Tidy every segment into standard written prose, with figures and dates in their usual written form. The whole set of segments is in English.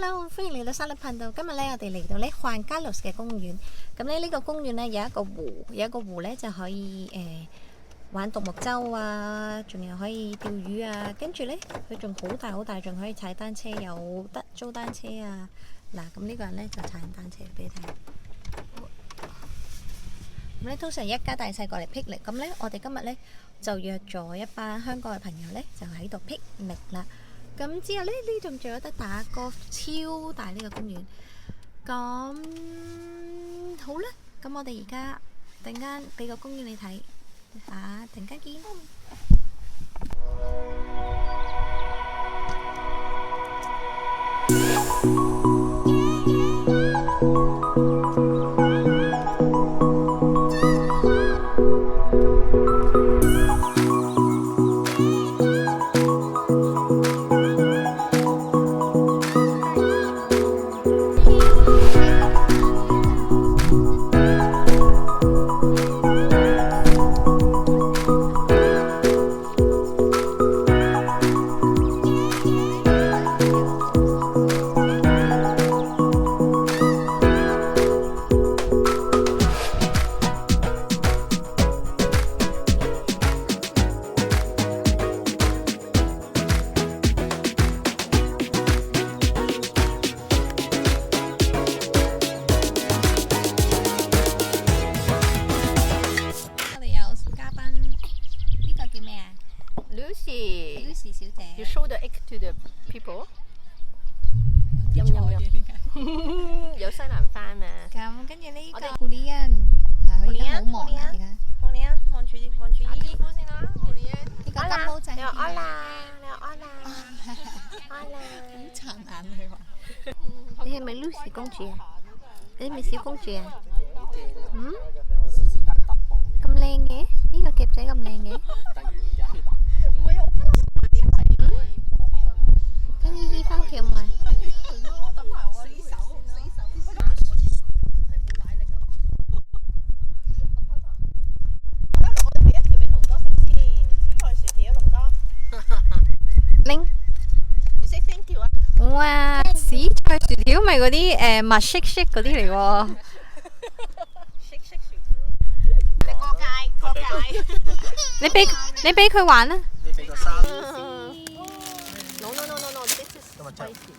Hello， 歡迎嚟到沙律頻道。今日咧，我哋嚟到咧Juan Carlos嘅公園。咁咧呢個公園咧有一個湖咧就可以玩獨木舟啊，仲有可以釣魚啊。跟住咧佢仲好大，仲可以踩單車，有得租單車啊。嗱，咁呢個人咧就踩緊單車俾你睇。咁咧通常一家大細過嚟picnic，咁咧我哋今日咧就約咗一班香港嘅朋友咧，就喺度picnic啦。咁之後咧，呢仲有得打golf，超大呢個公園。咁好啦，咁我哋而家突然間俾個公園你睇下，突然間見。Lucy 小姐 You show the egg to the people 有西蘭花嘛。咁跟住呢個Julian，嗱佢而家好忙啊，而家。Julian望住依啲先啦，Julian。呢個金毛仔。你話安啦，好殘眼你話。你係咪 Lucy 公主啊？你係咪小公主啊？嗯？咁靚嘅？呢個夾仔咁靚嘅？跟依依翻橋咪？拎。你識 thank you 啊？哇！紫菜薯條咪嗰啲麥 shake 嗰啲嚟喎。shake 薯條。你過界。你俾佢玩啊！你俾個衫。No. This is spicy.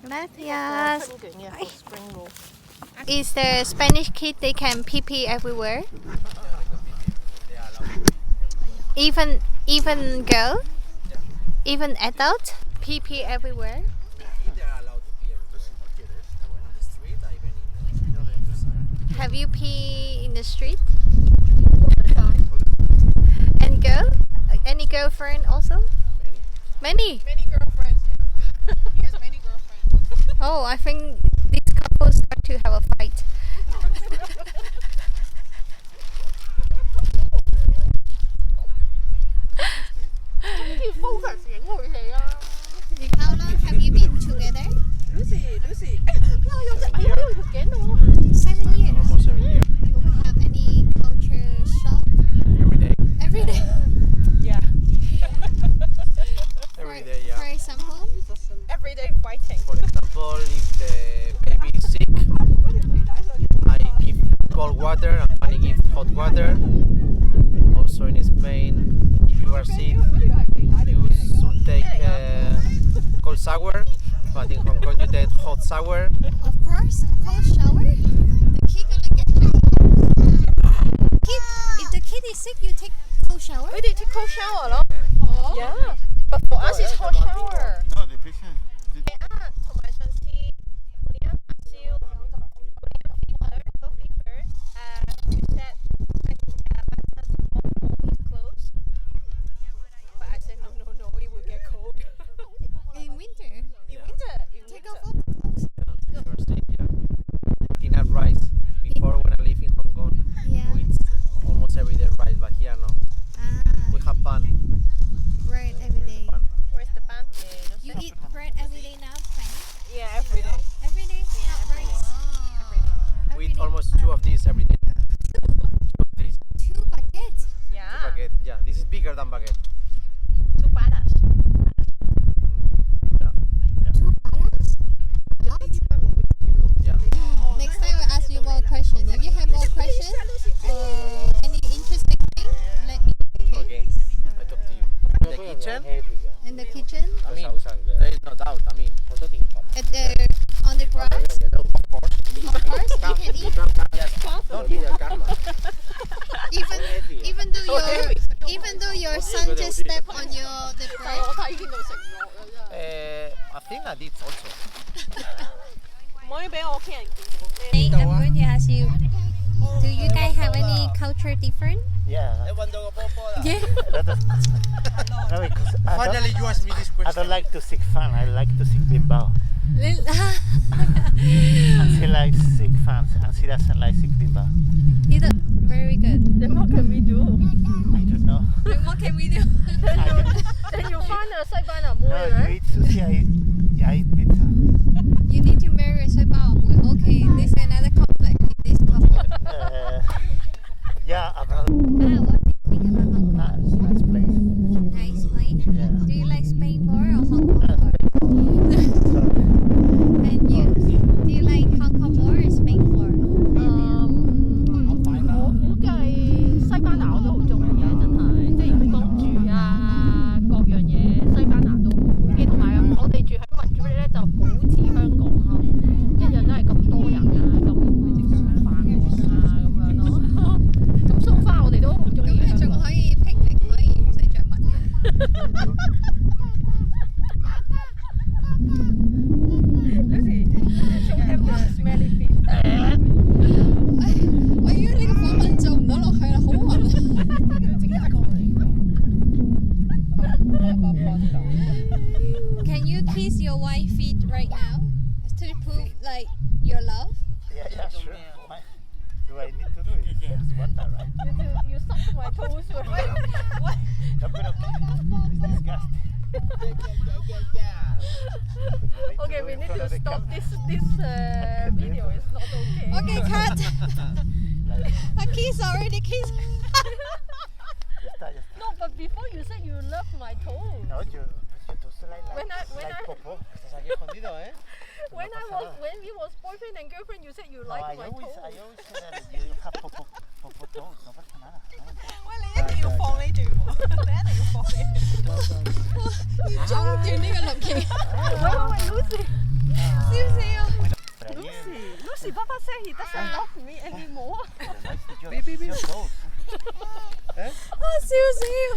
Gracias. 春卷嘅 spring roll. Is the Spanish kid they can pee pee everywhere? Even girl? Even adult? Pee pee everywhere? Have you pee in the street? And girl? Any girlfriend also? Many? Many girlfriends. He has many girlfriends. Oh, I think these couples start to have a fight. Focus 影佢哋啊！ How long have you been together? Lucy，有隻條頸度啊 7 years. Almost every year. Have any culture shock? Every day. Every day. Yeah. Every day, yeah. For example? Everyday fighting. For example, if the baby is sick, I give cold water and Fanny gives hot water. Also in Spain, if you are sick, you should take cold shower. But in Hong Kong, you take hot shower. Of course, cold shower. The kid gonna get if the kid is sick, you take cold shower. We take cold shower 咯。Yeah. But for us, it's hot shower. No, the patient. 同埋上次你一發燒，你有 fever, you said close. But I said no, it will get cold. In winter, In winter. take off all the clothes. If you are sick, yeah. Eating rice. Before, when I live in Hong Kong, Yeah. we eat almost every day rice, but here no. We have pan. Bread every day. Pan. Where's the pan? You eat bread every day now, Fanny? Yeah, every day. Every day? Not every rice. We eat almost 2 of these every day. 2 of these. 2 baguettes. Yeah. Baguette. Yeah, this is bigger than baguette. 2 patas. Yeah. 2 paras? 唔可以俾我屋企人見到。I'm going to ask you, do you guys have any culture different? Yeah. Yeah. No, because Finally, you asked me this I question. don't like to seek fun. I like to seek bimbao. And she likes seek fun, and she doesn't like seek bimbao. You do very good. Then what can we do? I don't know. Then what can we do? Then you find a 西班牙妹 No, you 咧。 eat sushi, I eat pizza. You need to marry a Soy Okay, this is another conflict in this conflict. Yeah, about What do you think about Hong Kong? nice place. Nice place. Yeah. Do you like Spain more or Hong Kong more? And you, do you like Hong Kong more or Spain more? 我估計西班牙我都好中意嘅，真係，即係公住啊，各樣嘢西班牙都好。同埋我哋住喺Madrid咧就好似香港咯，一樣都係咁多人啊，咁繁忙啊咁樣咯。咁so far我哋都好中意。咁你仲可以 picnic 可以唔使着襪嘅。我依家呢個訪問做唔到落去啦，好暈啊！Can you kiss your white feet right now to prove like your love? Yeah, sure. Do I need to do it? Yes, what the right? You suck my toes. No, but okay. It's disgusting. Okay, we need to stop this video. It's not okay. Okay, cut. A kiss already kiss. No, but before you said you love my toes. No, you like popo. Estás aquí escondido, ¿eh? When we was boyfriend and girlfriend, you said you No, like I my always toes. say that you have popo toes. No pasa nada. 喂，你一定要放呢段喎，你一定要放呢段。要中斷呢個錄期，喂，Lucy。笑死我！ Lucy, Papa said he doesn't love me anymore. Your toes. 啊，笑死我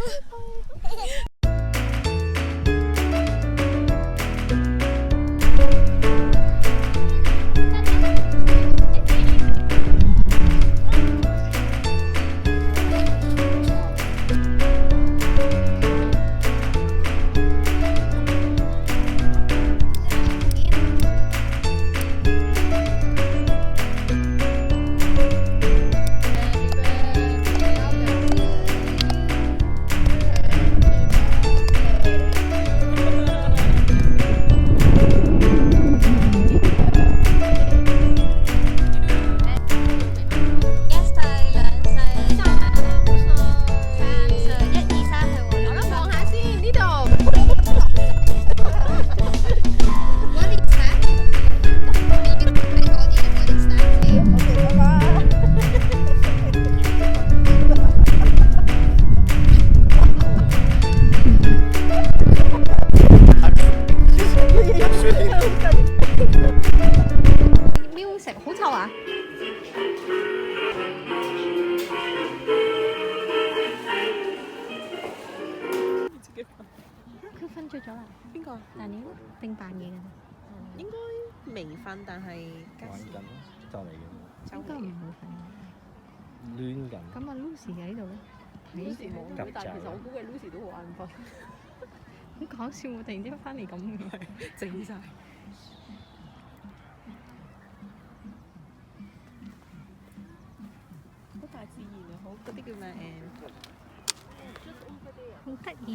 ！music 好臭啊！佢瞓着咗啦？邊個？但你定扮嘢㗎？應該未瞓，但係玩緊咯，就嚟嘅。應該唔會瞓。亂緊。咁啊 Lucy 喺度咧， Lucy 冇嘅，但係其實我估計 Lucy 都好眼瞓。好講笑喎！突然之間翻嚟咁嘅，整晒。好大自然啊！好嗰啲叫咩誒？ 好得意。